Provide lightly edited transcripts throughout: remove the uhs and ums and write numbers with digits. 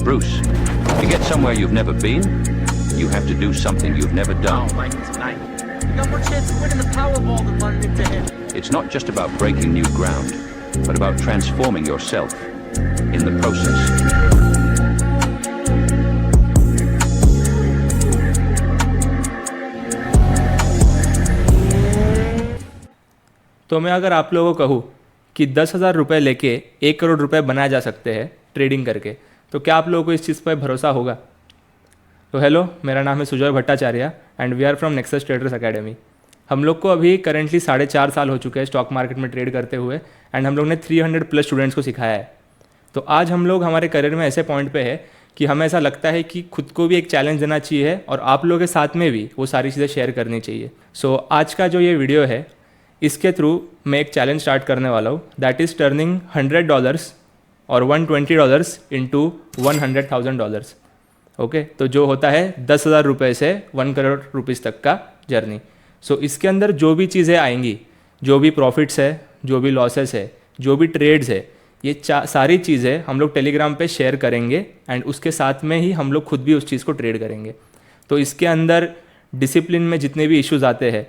Bruce, to get somewhere you've never been, you have to do something you've never done. Oh, like tonight. You got more chance of winning the Powerball than running into him. It's not just about breaking new ground, but about transforming yourself in the process. तो मैं अगर आप लोगों को कहूँ कि 10,000 रुपये लेके 1 करोड़ रुपए बनाए जा सकते हैं ट्रेडिंग करके, तो क्या आप लोगों को इस चीज़ पर भरोसा होगा? तो हेलो, मेरा नाम है Sujay Bhattacharya and we are from Nexus Traders Academy. हम लोग को अभी करेंटली 4.5 साल हो चुके हैं स्टॉक मार्केट में ट्रेड करते हुए एंड हम लोग ने 300 प्लस स्टूडेंट्स को सिखाया है। तो आज हम लोग हमारे करियर में ऐसे पॉइंट पे है कि हमें ऐसा लगता है कि खुद को भी एक चैलेंज देना चाहिए और आप लोगों के साथ में भी वो सारी चीज़ें शेयर करनी चाहिए। सो आज का जो ये वीडियो है, इसके थ्रू मैं एक चैलेंज स्टार्ट करने वाला हूँ, दैट इज़ टर्निंग $100 और $120 इंटू $100,000। ओके, तो जो होता है 10,000 रुपये से 1 करोड़ रुपीज़ तक का जर्नी। सो इसके अंदर जो भी चीज़ें आएंगी, जो भी प्रॉफिट्स है, जो भी लॉसेस है, जो भी ट्रेड्स है, ये सारी चीज़ें हम लोग टेलीग्राम पे शेयर करेंगे एंड उसके साथ में ही हम लोग खुद भी उस चीज़ को ट्रेड करेंगे। तो इसके अंदर डिसिप्लिन में जितने भी इश्यूज आते हैं,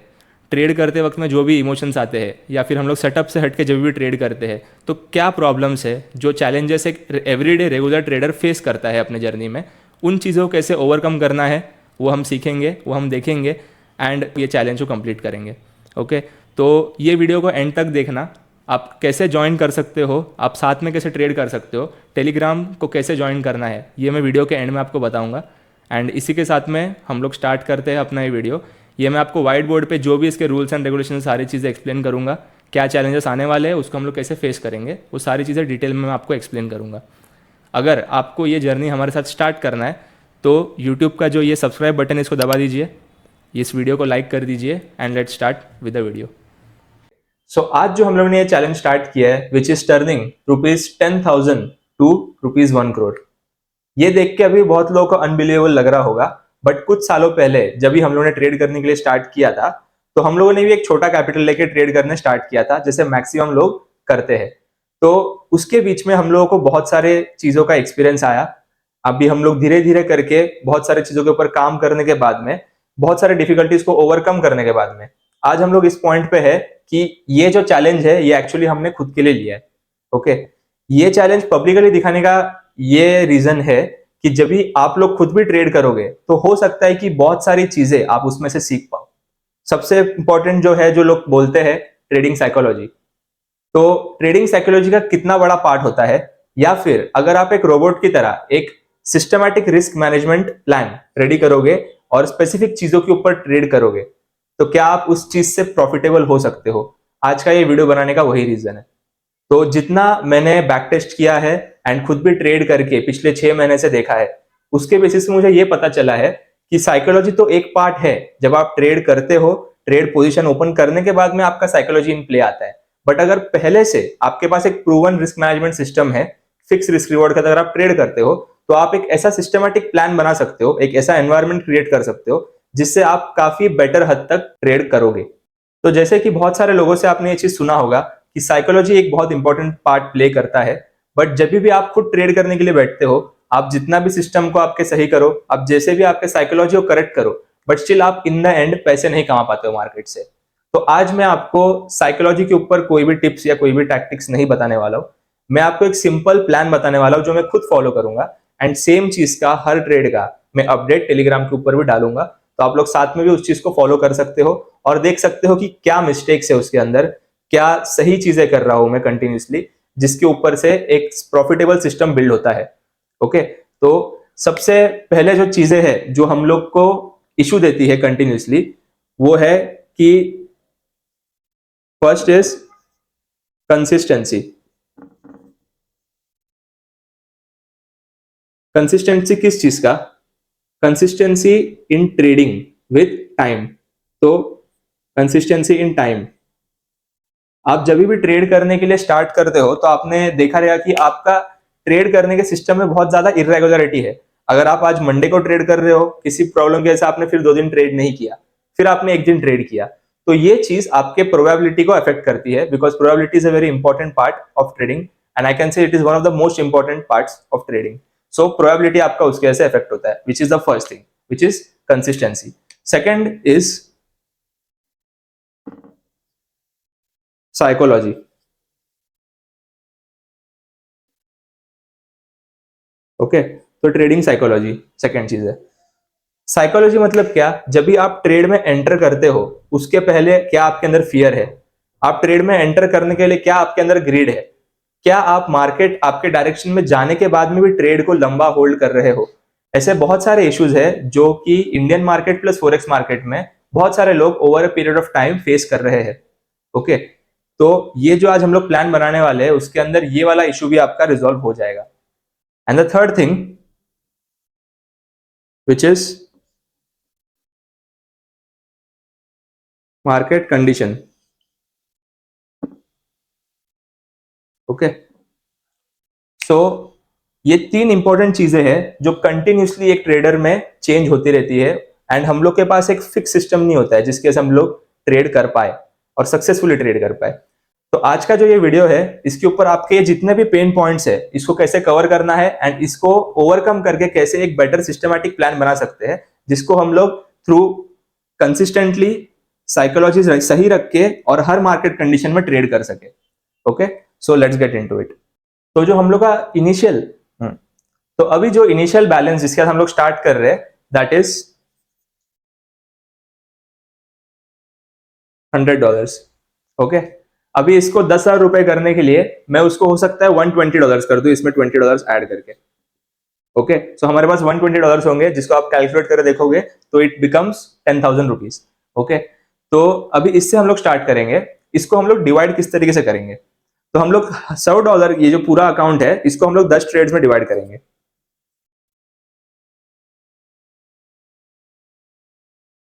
ट्रेड करते वक्त में जो भी इमोशंस आते हैं, या फिर हम लोग सेटअप से हट के जब भी ट्रेड करते हैं तो क्या प्रॉब्लम्स है, जो चैलेंजेस एक एवरीडे रेगुलर ट्रेडर फेस करता है अपने जर्नी में, उन चीज़ों को कैसे ओवरकम करना है वो हम सीखेंगे, वो हम देखेंगे एंड ये चैलेंज को कंप्लीट करेंगे। ओके, तो ये वीडियो को एंड तक देखना। आप कैसे ज्वाइन कर सकते हो, आप साथ में कैसे ट्रेड कर सकते हो, टेलीग्राम को कैसे ज्वाइन करना है, ये मैं वीडियो के एंड में आपको बताऊंगा। एंड इसी के साथ में हम लोग स्टार्ट करते हैं अपना ये वीडियो। ये मैं आपको वाइट बोर्ड पे जो भी इसके रूल्स एंड रेगुलेशन सारी चीज़ें एक्सप्लेन करूँगा, क्या चैलेंजेस आने वाले हैं, उसको हम लोग कैसे फेस करेंगे, वो सारी चीज़ें डिटेल में मैं आपको एक्सप्लेन करूँगा। अगर आपको ये जर्नी हमारे साथ स्टार्ट करना है तो यूट्यूब का जो ये सब्सक्राइब बटन है इसको दबा दीजिए, इस वीडियो को लाइक कर दीजिए and let's start with the video. So आज जो हम लोगों ने ये चैलेंज स्टार्ट किया है, which is turning ₹10,000 to ₹1 crore. ये देख के अभी बहुत लोगों को अनबिलीवेबल लग रहा होगा, बट कुछ सालों पहले जब भी हम लोगों ने ट्रेड करने के लिए स्टार्ट किया था तो हम लोगों ने भी एक छोटा कैपिटल लेके ट्रेड करने स्टार्ट किया था, जैसे मैक्सिमम लोग करते हैं। तो उसके बीच में हम लोगों को बहुत सारे चीजों का एक्सपीरियंस आया। अभी हम लोग धीरे धीरे करके बहुत सारे चीजों के ऊपर काम करने के बाद में, बहुत सारे डिफिकल्टीज को ओवरकम करने के बाद में, आज हम लोग इस पॉइंट पे है कि ये जो चैलेंज है ये एक्चुअली हमने खुद के लिए लिया है। ओके, ये चैलेंज पब्लिकली दिखाने का ये रीजन है कि जब भी आप लोग खुद भी ट्रेड करोगे तो हो सकता है कि बहुत सारी चीजें आप उसमें से सीख पाओ। सबसे इंपॉर्टेंट जो है, जो लोग बोलते हैं ट्रेडिंग साइकोलॉजी, तो ट्रेडिंग साइकोलॉजी का कितना बड़ा पार्ट होता है, या फिर अगर आप एक रोबोट की तरह एक systematic risk management plan ready करोगे और स्पेसिफिक चीजों के ऊपर ट्रेड करोगे तो क्या आप उस चीज से प्रॉफिटेबल हो सकते हो। आज का ये वीडियो बनाने का वही रीजन है। तो जितना मैंने बैक टेस्ट किया है एंड खुद भी ट्रेड करके पिछले 6 महीने से देखा है, उसके बेसिस से मुझे ये पता चला है कि साइकोलॉजी तो एक पार्ट है। जब आप ट्रेड करते हो, ट्रेड पोजीशन ओपन करने के बाद में आपका साइकोलॉजी इन प्ले आता है। बट अगर पहले से आपके पास एक प्रूवन रिस्क मैनेजमेंट सिस्टम है, फिक्स रिस्क रिवॉर्ड का, अगर आप ट्रेड करते हो तो आप एक ऐसा सिस्टमैटिक प्लान बना सकते हो, एक ऐसा एनवायरनमेंट क्रिएट कर सकते हो जिससे आप काफी बेटर हद तक ट्रेड करोगे। तो जैसे कि बहुत सारे लोगों से आपने ये चीज सुना होगा कि साइकोलॉजी एक बहुत इंपॉर्टेंट पार्ट प्ले करता है, बट जब भी आप खुद ट्रेड करने के लिए बैठते हो, आप जितना भी सिस्टम को आपके सही करो, आप जैसे भी आपके साइकोलॉजी को करेक्ट करो, बट स्टिल आप इन द एंड पैसे नहीं कमा पाते हो मार्केट से। तो आज मैं आपको साइकोलॉजी के ऊपर कोई भी टिप्स या कोई भी टैक्टिक्स नहीं बताने वाला हूं। मैं आपको एक सिंपल प्लान बताने वाला हूं जो मैं खुद फॉलो करूंगा एंड सेम चीज का, हर ट्रेड का मैं अपडेट टेलीग्राम के ऊपर भी डालूंगा, तो आप लोग साथ में भी उस चीज को फॉलो कर सकते हो और देख सकते हो कि क्या मिस्टेक्स है उसके अंदर, क्या सही चीजें कर रहा हूं मैं कंटिन्यूसली, जिसके ऊपर से एक प्रॉफिटेबल सिस्टम बिल्ड होता है। ओके, तो सबसे पहले जो चीजें हैं जो हम लोग को इशू देती है कंटिन्यूसली, वो है कि फर्स्ट इज कंसिस्टेंसी। कंसिस्टेंसी किस चीज का? Consistency in trading with time. तो कंसिस्टेंसी इन टाइम, आप जब भी ट्रेड करने के लिए स्टार्ट करते हो तो आपने देखा रहेगा कि आपका ट्रेड करने के सिस्टम में बहुत ज्यादा इरेगुलरिटी है। अगर आप आज मंडे को ट्रेड कर रहे हो, किसी प्रॉब्लम की वजह से आपने फिर 2 दिन ट्रेड नहीं किया, फिर आपने 1 दिन ट्रेड किया, तो ये चीज आपके प्रोबेबिलिटी को अफेक्ट करती है, because probability is a very important part of trading and I can say it is one of the most important parts of trading. So probability आपका उसके वजह से इफेक्ट होता है, which is the first thing, which is consistency. Second is psychology. Okay, तो trading psychology second चीज है. Psychology मतलब क्या, जब भी आप ट्रेड में एंटर करते हो उसके पहले क्या आपके अंदर फियर है, आप ट्रेड में एंटर करने के लिए क्या आपके अंदर ग्रीड है, क्या आप मार्केट आपके डायरेक्शन में जाने के बाद में भी ट्रेड को लंबा होल्ड कर रहे हो. ऐसे बहुत सारे इश्यूज है जो कि Indian market plus forex market में बहुत सारे लोग over a period of time face कर रहे हैं. ओके, तो ये जो आज हम लोग प्लान बनाने वाले हैं उसके अंदर ये वाला इशू भी आपका रिजॉल्व हो जाएगा. And the third thing which is market condition. Okay, so ये तीन इंपॉर्टेंट चीजें हैं जो कंटिन्यूसली एक ट्रेडर में चेंज होती रहती है. एंड हम लोग के पास एक फिक्स सिस्टम नहीं होता है जिसके से हम लोग ट्रेड कर पाए और सक्सेसफुली ट्रेड कर पाए. तो आज का जो ये वीडियो है इसके ऊपर आपके ये जितने भी पेन पॉइंट्स है इसको कैसे कवर करना है एंड इसको ओवरकम करके कैसे एक बेटर सिस्टमेटिक प्लान बना सकते हैं जिसको हम लोग थ्रू कंसिस्टेंटली साइकोलॉजी सही रख के और हर मार्केट कंडीशन में ट्रेड कर सके. Okay, so let's get into it. तो जो हम लोग का इनिशियल तो अभी जो इनिशियल बैलेंस जिसके साथ हम लोग स्टार्ट कर रहे हैं दैट इज $100. ओके, अभी इसको 10,000 रुपए करने के लिए मैं उसको हो सकता है $120 कर दूं, इसमें $20 ऐड करके. ओके, सो हमारे पास $120 होंगे जिसको आप कैलकुलेट करके देखोगे तो इट बिकम्स 10,000 रुपीज. ओके, तो अभी इससे हम लोग स्टार्ट करेंगे. इसको हम लोग डिवाइड किस तरीके से करेंगे, तो हम लोग $100 ये जो पूरा अकाउंट है इसको हम लोग 10 ट्रेड्स में डिवाइड करेंगे.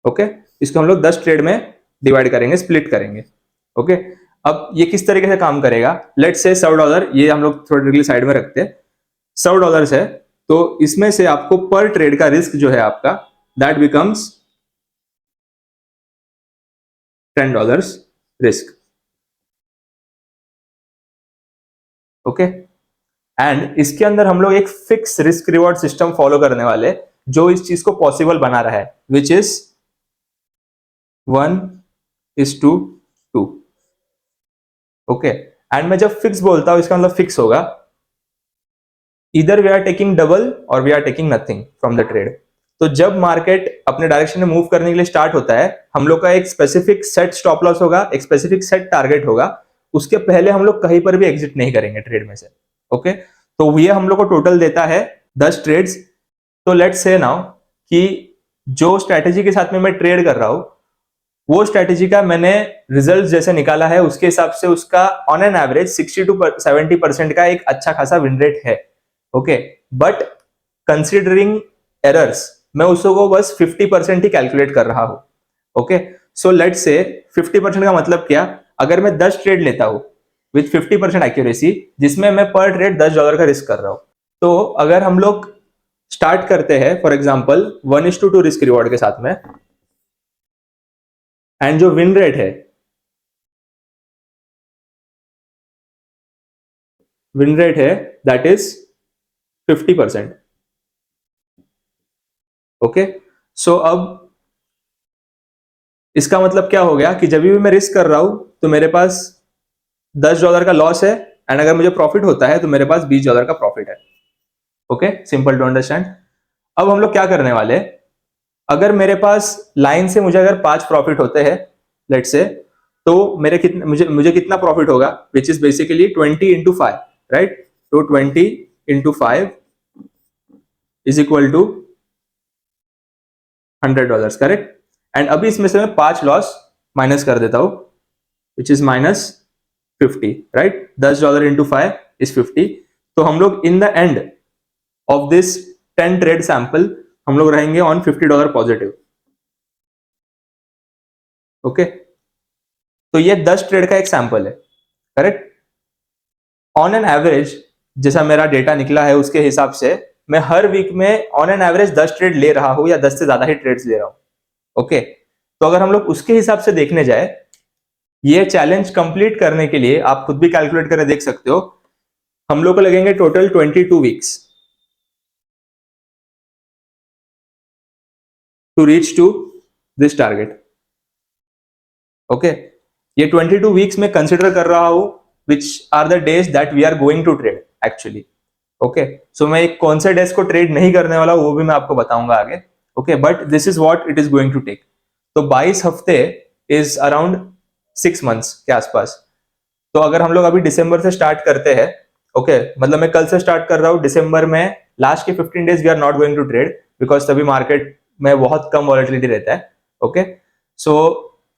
ओके, इसको हम लोग 10 ट्रेड में डिवाइड करेंगे, स्प्लिट करेंगे. ओके, अब ये किस तरीके से काम करेगा, लेट्स से $100 ये हम लोग थोड़ी देर के लिए साइड में रखते हैं. $100 है तो इसमें से आपको पर ट्रेड का रिस्क जो है आपका that becomes $10 risk. Okay, and इसके अंदर हम लोग एक fix risk reward system follow करने वाले जो इस चीज को पॉसिबल बना रहा है, विच इज 1:2. ओके, एंड मैं जब फिक्स बोलता हूं इसका मतलब फिक्स होगा इधर वी आर टेकिंग डबल और we are taking nothing from the trade. तो जब मार्केट अपने डायरेक्शन में मूव करने के लिए स्टार्ट होता है हम लोग का एक स्पेसिफिक सेट स्टॉप लॉस होगा, एक स्पेसिफिक सेट टारगेट होगा, उसके पहले हम लोग कहीं पर भी एग्जिट नहीं करेंगे ट्रेड में से. ओके, तो ये हम लोग को टोटल देता है 10 ट्रेड्स. तो लेट्स से नाउ कि जो स्ट्रेटेजी के साथ में मैं ट्रेड कर रहा हूं वो स्ट्रेटेजी का मैंने रिजल्ट जैसे निकाला है उसके हिसाब से उसका ऑन एन एवरेज 60 to 70% का एक अच्छा खासा विन रेट है. ओके, बट कंसिडरिंग एरर्स मैं उसको बस 50% ही कैलकुलेट कर रहा हूं. ओके, सो लेट्स से 50% का मतलब क्या, अगर मैं 10 ट्रेड लेता हूं विथ 50% एक्यूरेसी जिसमें मैं पर ट्रेड $10 का रिस्क कर रहा हूं, तो अगर हम लोग स्टार्ट करते हैं फॉर एग्जांपल 1:2 रिस्क रिवॉर्ड के साथ में एंड जो विन रेट है दैट इज 50%. ओके, सो अब इसका मतलब क्या हो गया कि जब भी मैं रिस्क कर रहा हूं तो मेरे पास $10 का लॉस है एंड अगर मुझे प्रॉफिट होता है तो मेरे पास $20 का प्रॉफिट है. Okay, simple to understand. अब हम लोग क्या करने वाले हैं, अगर मेरे पास लाइन से मुझे अगर 5 प्रॉफिट होते हैं लेट्स से, तो मेरे मुझे कितना प्रॉफिट होगा, which is basically 20 into 5, right. तो 20 into 5 is equal to $100, correct. And अभी इसमें से मैं 5 लॉस माइनस कर देता हूं which is -50, right. $10 into 5 is 50. तो हम लोग in the end of this 10 trade sample हम लोग रहेंगे ऑन $50 पॉजिटिव. ओके, तो ये 10 ट्रेड का एक सैंपल है, करेक्ट. ऑन एन एवरेज जैसा मेरा डेटा निकला है उसके हिसाब से मैं हर वीक में ऑन एन एवरेज 10 ट्रेड ले रहा हूं या 10 से ज्यादा ही ट्रेड्स ले रहा हूं. ओके, तो अगर हम लोग उसके हिसाब से देखने जाए ये चैलेंज कंप्लीट करने के लिए आप खुद भी कैलकुलेट करके देख सकते हो हम लोग को लगेंगे total 22 weeks. To reach to this target. Okay, ये 22 वीक्स में कंसिडर कर रहा हूं which are the days that we are going to trade actually. Okay, so मैं कौन से डेज को ट्रेड नहीं करने वाला वो भी मैं आपको बताऊंगा आगे। Okay, but this is what it is going to take. तो 22 हफ्ते इज अराउंड 6 मंथ्स के आसपास। तो अगर हम लोग अभी दिसंबर से स्टार्ट करते हैं, ओके, मतलब मैं कल से स्टार्ट कर रहा हूँ, दिसंबर में लास्ट के 15 days we are not going to trade because तभी मार्केट में बहुत कम वॉलेटिलिटी रहता है। ओके, सो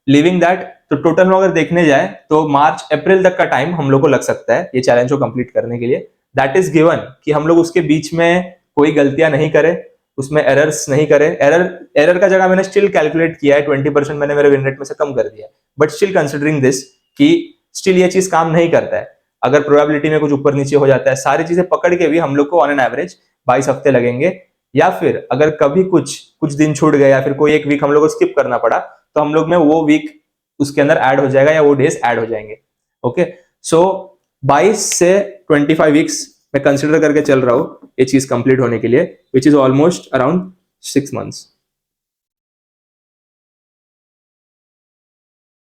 लिविंग दैट, तो टोटल में अगर देखने जाए तो मार्च अप्रैल तक का टाइम हम लोग को लग सकता है ये चैलेंज को कंप्लीट करने के लिए। दैट इज गिवन कि हम लोग उसके बीच में कोई गलतियां नहीं करें, उसमें एरर्स नहीं करें। एरर का जगह मैंने स्टिल कैलकुलेट किया है, 20% मैंने मेरे विन रेट में से कम कर दिया है, बट स्टिल कंसिडरिंग दिस कि स्टिल ये चीज काम नहीं करता है। अगर प्रोबेबिलिटी में कुछ ऊपर नीचे हो जाता है, सारी चीजें पकड़ के भी हम लोग को ऑन एन एवरेज 22 हफ्ते लगेंगे। या फिर अगर कभी कुछ दिन छूट गए या फिर कोई एक वीक हम लोग को स्किप करना पड़ा तो हम लोग में वो वीक उसके अंदर ऐड हो जाएगा या वो डेज ऐड हो जाएंगे। ओके, सो 22 से 25 वीक्स मैं कंसिडर करके चल रहा हूं ये चीज कंप्लीट होने के लिए, which is almost around 6 months.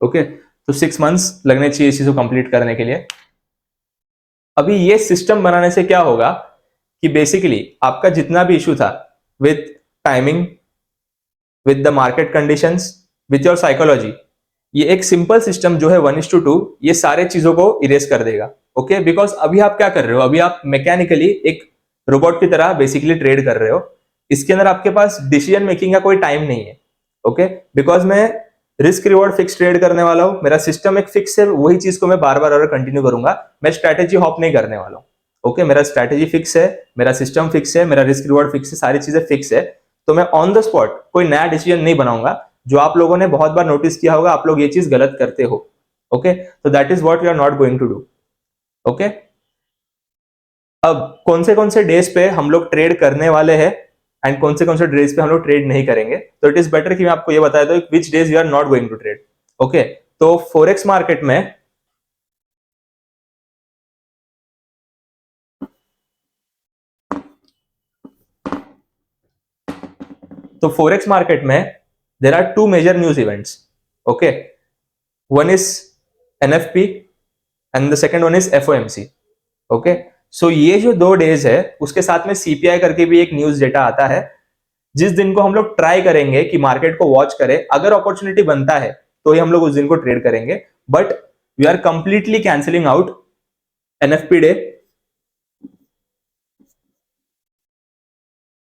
Okay, तो 6 मंथ्स लगने चाहिए इस चीज को कंप्लीट करने के लिए। अभी ये सिस्टम बनाने से क्या होगा कि बेसिकली आपका जितना भी इशू था with timing, with the market conditions, with your psychology, ये एक सिंपल सिस्टम जो है 1:2 ये सारे चीजों को इरेज कर देगा। ओके, बिकॉज अभी आप क्या कर रहे हो, अभी आप मैकेनिकली एक रोबोट की तरह बेसिकली ट्रेड कर रहे हो। इसके अंदर आपके पास डिसीजन मेकिंग का कोई टाइम नहीं है। ओके, बिकॉज मैं रिस्क रिवॉर्ड फिक्स ट्रेड करने वाला हूं, मेरा सिस्टम एक फिक्स है, वही चीज को मैं बार बार और कंटिन्यू करूंगा, मैं स्ट्रैटेजी हॉप नहीं करने वाला हूं। ओके, मेरा स्ट्रैटेजी फिक्स है, मेरा सिस्टम फिक्स है, मेरा रिस्क रिवॉर्ड फिक्स है, सारी चीजें फिक्स है। तो मैं ऑन द स्पॉट कोई नया डिसीजन नहीं बनाऊंगा, जो आप लोगों ने बहुत बार नोटिस किया होगा, आप लोग ये चीज गलत करते हो। ओके, तो that is what we are not going to do. Okay, अब कौन से डेज पे हम लोग ट्रेड करने वाले हैं एंड कौन से डेज पे हम लोग ट्रेड नहीं करेंगे, तो इट इज बेटर कि मैं आपको ये बताया दूं which days we are not going to trade. Okay, तो फोरेक्स मार्केट में there are 2 major news events. Okay, one is NFP and the second one is FOMC. Okay, so ये जो 2 डेज है उसके साथ में सीपीआई करके भी एक न्यूज डेटा आता है, जिस दिन को हम लोग ट्राई करेंगे कि मार्केट को वॉच करें, अगर अपॉर्चुनिटी बनता है तो ही हम लोग उस दिन को ट्रेड करेंगे, but we are completely cancelling out NFP day,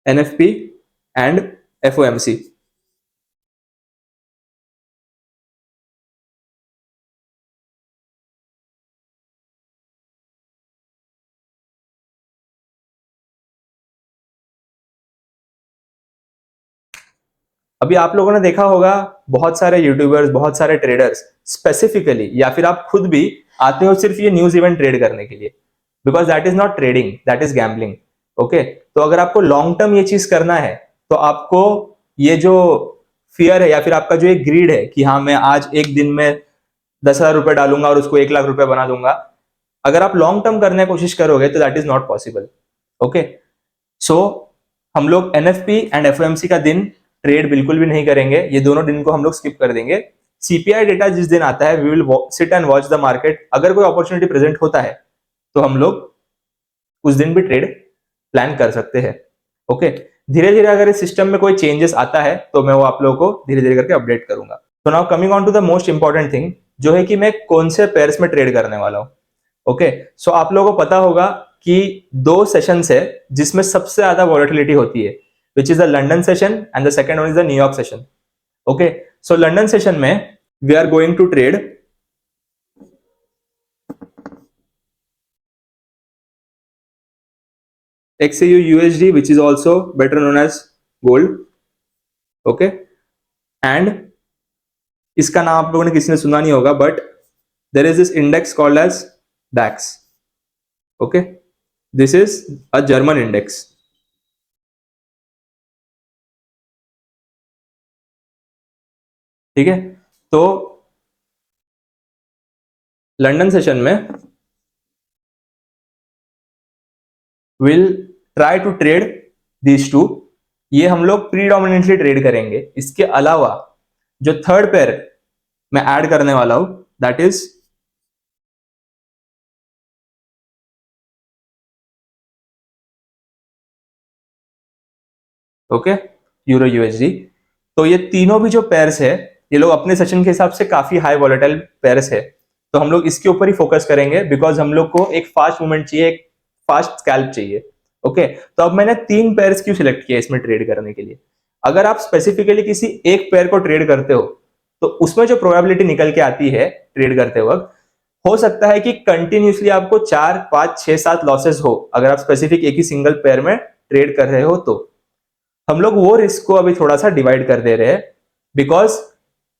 NFP and FOMC. अभी आप लोगों ने देखा होगा बहुत सारे यूट्यूबर्स, बहुत सारे ट्रेडर्स स्पेसिफिकली, या फिर आप खुद भी आते हो सिर्फ ये न्यूज इवेंट ट्रेड करने के लिए, because that is not trading, that is gambling. Okay, तो अगर आपको लॉन्ग टर्म ये चीज करना है तो आपको ये जो फियर है या फिर आपका जो एक ग्रीड है कि हाँ मैं आज एक दिन में 10,000 रुपए डालूंगा और उसको 1 लाख रुपए बना दूंगा, अगर आप लॉन्ग टर्म करने की कोशिश करोगे तो that is not possible. Okay, so हम लोग एनएफपी एंड एफओएमसी का दिन ट्रेड बिल्कुल भी नहीं करेंगे, ये दोनों दिन को हम लोग स्किप कर देंगे। सीपीआई डेटा जिस दिन आता है we will sit and watch the market, अगर कोई अपॉर्चुनिटी प्रेजेंट होता है तो हम लोग उस दिन भी ट्रेड प्लान कर सकते हैं। ओके, धीरे धीरे अगर इस सिस्टम में कोई चेंजेस आता है तो मैं वो आप लोगों को धीरे धीरे करके अपडेट करूंगा। तो now coming on to the most important thing, जो है कि मैं कौन से पेयर्स में ट्रेड करने वाला हूं। ओके, सो आप लोगों को पता होगा कि 2 सेशंस है जिसमें सबसे ज्यादा वॉलेटिलिटी होती है, which is the London session and the second one is the New York session. Okay, so London session में we are going to trade XAU USD, which is also better known as gold. Okay, and इसका नाम आप लोगों ने किसी ने सुना नहीं होगा, but there is this index called as DAX. Okay, this is a German index. ठीक है, तो लंदन सेशन में will try to trade these 2 ये हम लोग प्रीडोमिनेंटली ट्रेड करेंगे। इसके अलावा जो थर्ड पेयर मैं ऐड करने वाला हूं that is okay euro USD. तो ये तीनों भी जो पेयर्स है ये लोग अपने सेशन के हिसाब से काफी हाई वॉलेटाइल पेयर्स है, तो हम लोग इसके ऊपर ही फोकस करेंगे बिकॉज हम लोग को एक फास्ट मूवमेंट चाहिए, एक फास्ट स्कैल्प चाहिए। ओके तो अब मैंने 3 पेयर्स क्यों सिलेक्ट किया इसमें ट्रेड करने के लिए। अगर आप स्पेसिफिकली किसी एक पेयर को ट्रेड करते हो तो उसमें जो प्रोबेबिलिटी निकल के आती है ट्रेड करते वक्त, हो सकता है कि कंटिन्यूसली आपको 4, 5, 6, 7 लॉसेस हो अगर आप स्पेसिफिक एक ही सिंगल पेयर में ट्रेड कर रहे हो। तो हम लोग वो रिस्क को अभी थोड़ा सा डिवाइड कर दे रहे हैं बिकॉज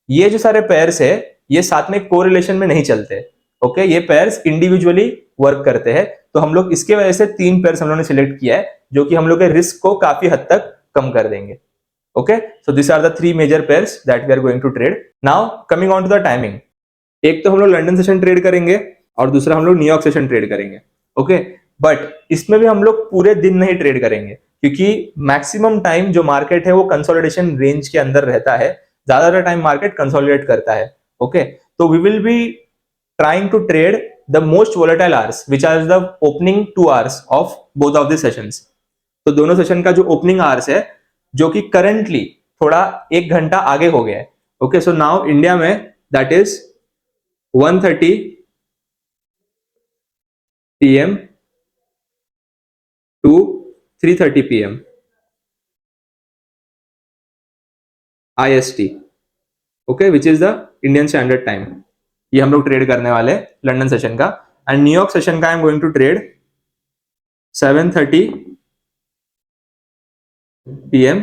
ये जो सारे पेयर्स है ये साथ में कोरिलेशन में नहीं चलते। ओके ये पेयर्स इंडिविजुअली वर्क करते हैं, तो हम लोग इसके वजह से 3 पेयर्स हम लोगों ने सिलेक्ट किया है जो कि हम लोग के रिस्क को काफी हद तक कम कर देंगे। Okay so this are the 3 major pairs that we are going to trade. Now coming on to the timing, एक तो हम लोग लंदन सेशन ट्रेड करेंगे और दूसरा हम लोग न्यूयॉर्क सेशन ट्रेड करेंगे। ओके बट इसमें भी हम लोग पूरे दिन नहीं ट्रेड करेंगे क्योंकि मैक्सिमम टाइम जो मार्केट है वो कंसोलिडेशन रेंज के अंदर रहता है, ज्यादातर टाइम मार्केट कंसोलिडेट करता है। ओके तो we will be trying to trade the most volatile hours which are the opening 2 hours of both of the sessions. तो दोनों सेशन का जो ओपनिंग आवर्स है जो कि करंटली थोड़ा 1 घंटा आगे हो गया है। ओके सो नाउ इंडिया में that is 1:30 PM to 3:30 PM IST, okay which is the Indian standard time. ये हम लोग ट्रेड करने वाले लंदन सेशन का, एंड न्यूयॉर्क सेशन का I am going to trade 7:30 PM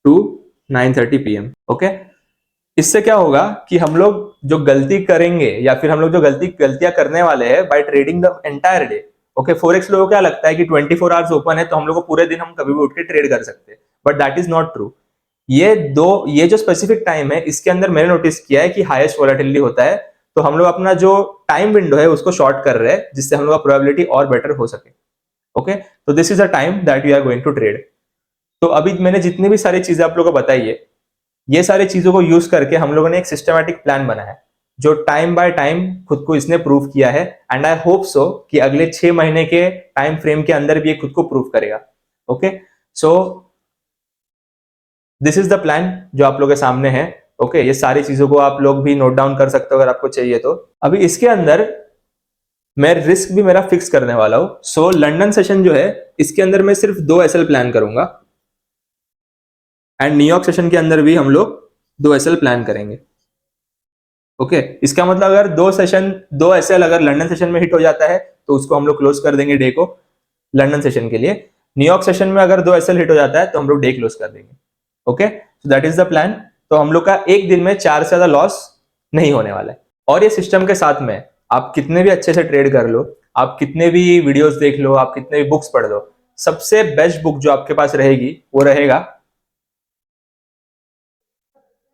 to 9:30 PM। Okay इससे क्या होगा कि हम लोग जो गलती करेंगे या फिर हम लोग जो गलतियां करने वाले हैं by trading the entire day. Okay forex लोगों को क्या लगता है कि 24 आवर्स ओपन है तो हम लोग को पूरे दिन हम कभी भी उठ के ट्रेड कर सकते हैं, but that is not true. ये जो स्पेसिफिक टाइम है इसके अंदर मैंने नोटिस किया है कि हाईएस्ट वोलेटिलिटी होता है, तो हम लोग अपना जो टाइम विंडो है उसको शॉर्ट कर रहे हैं जिससे हम लोग का प्रोबेबिलिटी और बेटर हो सके। ओके तो this is a time that we are going to trade. तो अभी मैंने जितनी भी सारी चीजें आप लोगों को बताई है ये सारी चीजों को यूज करके हम लोगों ने एक सिस्टमैटिक प्लान बनाया है जो टाइम बाय टाइम खुद को इसने प्रूव किया है, एंड आई होप सो कि अगले 6 महीने के टाइम फ्रेम के अंदर भी ये खुद को प्रूव करेगा। Okay so this is the plan जो आप लोगों के सामने है। ओके ये सारी चीजों को आप लोग भी नोट डाउन कर सकते हो अगर आपको चाहिए तो। अभी इसके अंदर मैं रिस्क भी मेरा फिक्स करने वाला हूं। सो लंदन सेशन जो है इसके अंदर मैं सिर्फ 2 SL प्लान करूंगा, एंड न्यूयॉर्क सेशन के अंदर भी हम लोग 2 SL प्लान करेंगे। ओके इसका मतलब अगर 2 SL अगर लंदन सेशन में हिट हो जाता है तो उसको हम लोग क्लोज कर देंगे डे को लंदन सेशन के लिए। न्यूयॉर्क सेशन में अगर 2 SL हिट हो जाता है तो हम लोग डे क्लोज कर देंगे। Okay so that is the plan. तो हम लोग का एक दिन में 4 से ज्यादा लॉस नहीं होने वाला है। और ये सिस्टम के साथ में आप कितने भी अच्छे से ट्रेड कर लो, आप कितने भी वीडियोस देख लो, आप कितने भी बुक्स पढ़ लो, सबसे बेस्ट बुक जो आपके पास रहेगी वो रहेगा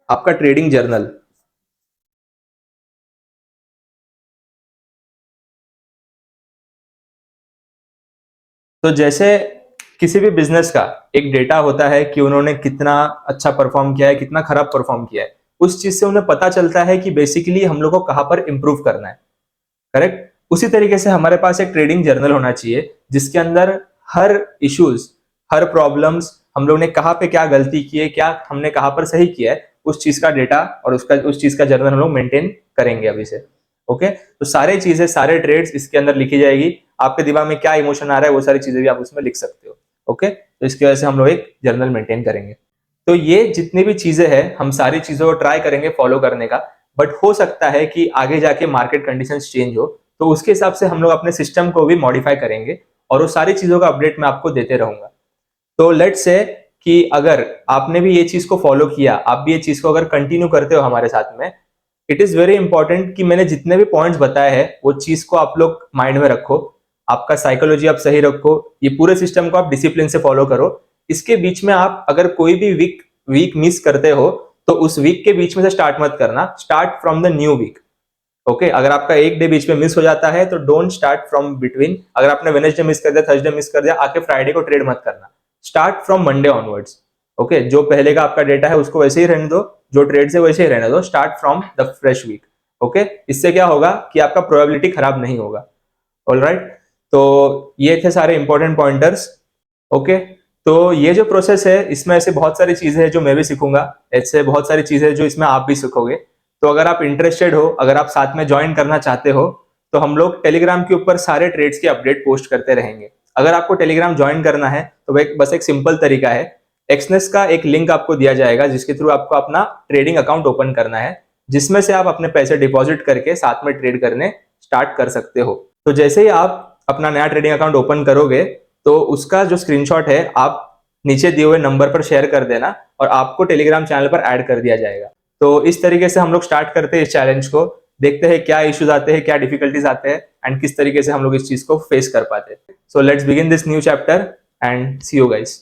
आपका ट्रेडिंग जर्नल। तो जैसे किसी भी बिजनेस का एक डेटा होता है कि उन्होंने कितना अच्छा परफॉर्म किया है, कितना खराब परफॉर्म किया है, उस चीज से उन्हें पता चलता है कि बेसिकली हम लोग को कहां पर इंप्रूव करना है। करेक्ट उसी तरीके से हमारे पास एक ट्रेडिंग जर्नल होना चाहिए जिसके अंदर हर इश्यूज, हर प्रॉब्लम्स, हम लोग ने कहां पे क्या गलती की है, क्या हमने कहां पर सही किया है, उस चीज का डेटा और उस चीज का जर्नल हम लोग मेंटेन करेंगे अभी से। ओके तो सारे चीजें, सारे ट्रेड्स इसके अंदर लिखी जाएगी। आपके दिमाग में क्या इमोशन आ रहा है वो सारी चीजें भी आप उसमें लिख सकते हो। ओके तो इसकी वजह से हम लोग एक जर्नल मेंटेन करेंगे। तो ये जितनी भी चीजें हैं हम सारी चीजों को ट्राई करेंगे फॉलो करने का, बट हो सकता है कि आगे जाके मार्केट कंडीशंस चेंज हो तो उसके हिसाब से हम लोग अपने सिस्टम को भी मॉडिफाई करेंगे और वो सारी चीजों का अपडेट मैं आपको देते रहूंगा। तो लेट्स से कि अगर आपने भी ये चीज को फॉलो किया, आप भी ये चीज को अगर कंटिन्यू करते हो हमारे साथ में, इट इज वेरी इंपॉर्टेंट कि मैंने जितने भी पॉइंट्स बताए हैं वो चीज को आप लोग माइंड में रखो, आपका साइकोलॉजी आप सही रखो, ये पूरे सिस्टम को आप डिसिप्लिन से फॉलो करो। इसके बीच में आप अगर कोई भी वीक मिस करते हो तो उस वीक के बीच में से स्टार्ट मत करना, start from the new week. Okay अगर आपका एक डे बीच में मिस हो जाता है तो डोंट स्टार्ट फ्रॉम बिटवीन। अगर आपने वेडनेसडे मिस कर दिया, थर्सडे मिस कर दिया, आके फ्राइडे को ट्रेड मत करना। Start from Monday onwards. Okay, जो पहले का आपका डेटा है उसको वैसे ही रहने दो, जो ट्रेड्स है वैसे ही रहने दो, start from the fresh week. Okay, इससे क्या होगा कि आपका प्रोबेबिलिटी खराब नहीं होगा। ऑलराइट, तो ये थे सारे इंपॉर्टेंट पॉइंटर्स। ओके, तो ये जो प्रोसेस है इसमें ऐसे बहुत सारी चीजें हैं जो मैं भी सीखूंगा, ऐसे बहुत सारी चीजें जो इसमें आप भी सीखोगे। तो अगर आप इंटरेस्टेड हो, अगर आप साथ में ज्वाइन करना चाहते हो, तो हम लोग टेलीग्राम के ऊपर सारे ट्रेड्स के अपडेट पोस्ट करते रहेंगे। अगर आपको टेलीग्राम ज्वाइन करना है तो बस एक सिंपल तरीका है, एक्सनेस का एक लिंक आपको दिया जाएगा जिसके थ्रू आपको अपना ट्रेडिंग अकाउंट ओपन करना है, जिसमें से आप अपने पैसे डिपॉजिट करके साथ में ट्रेड करने स्टार्ट कर सकते हो। तो जैसे ही आप अपना नया ट्रेडिंग अकाउंट ओपन करोगे तो उसका जो स्क्रीनशॉट है आप नीचे दिए हुए नंबर पर शेयर कर देना और आपको टेलीग्राम चैनल पर ऐड कर दिया जाएगा। तो इस तरीके से हम लोग स्टार्ट करते हैं इस चैलेंज को, देखते हैं क्या इश्यूज आते हैं, क्या डिफिकल्टीज आते हैं एंड किस तरीके से हम लोग इस चीज को फेस कर पाते हैं। So let's begin this new chapter and see you guys.